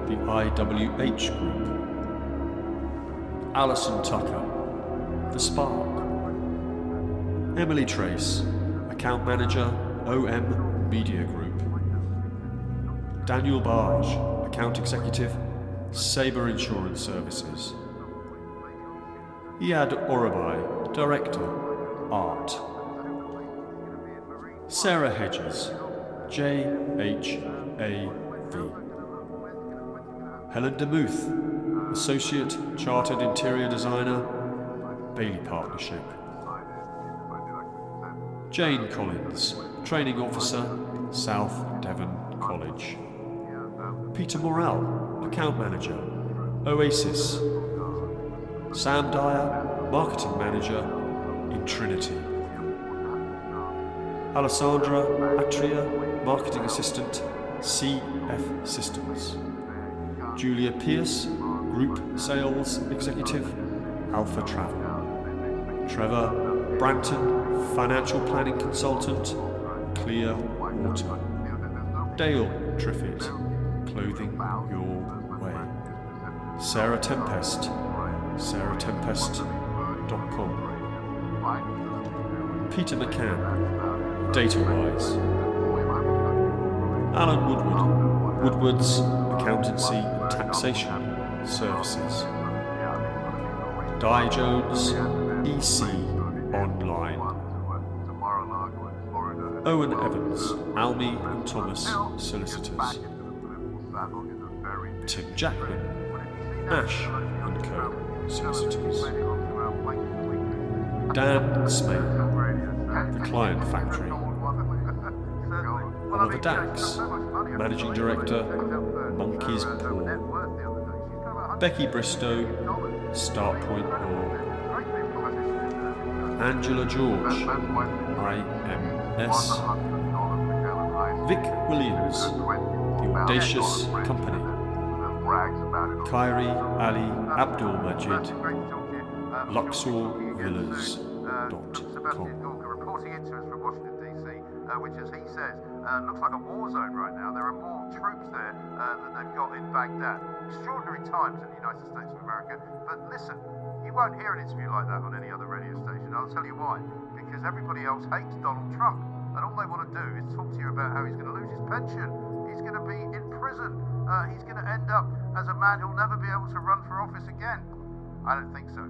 The IWH Group. Alison Tucker, The Spark. Emily Trace, Account Manager, OM Media Group. Daniel Barge, Account Executive, Sabre Insurance Services. Iyad Orabai, Director, Art. Sarah Hedges, JHAV. Helen DeMuth, Associate Chartered Interior Designer, Bailey Partnership. Jane Collins, Training Officer, South Devon College. Peter Morrell, Account Manager, Oasis. Sam Dyer, Marketing Manager in Trinity. Alessandra Atria, Marketing Assistant, CF Systems. Julia Pierce, Group Sales Executive, Alpha Travel. Trevor Branton, Financial Planning Consultant, Clear Water. Dale Triffett, Clothing Your Way. Sarah Tempest, sarah.tempest.com. Peter McCann, DataWise. Alan Woodward, Woodward's Accountancy and Taxation Services. Di Jones, EC Online. Owen Evans, Almy and Thomas Solicitors. Tim Jackman, Ash and Co Solicitors. Dan Smale, The Client Factory. Oliver Dax, Managing Director, Monkey's Paw. Becky Bristow, Startpoint Law. Angela George, IMS. Vic Williams, The Audacious Company. Kyrie Ali Abdul Majid, LuxorVillas.com. Reporting into us from Washington DC, which, as he says, looks like a war zone right now. There are more troops there than they've got in Baghdad. Extraordinary times in the United States of America. But listen, you won't hear an interview like that on any other radio station. I'll tell you why. Because everybody else hates Donald Trump, and all they want to do is talk to you about how he's going to lose his pension. He's going to be in prison. He's going to end up as a man who'll never be able to run for office again. I don't think so.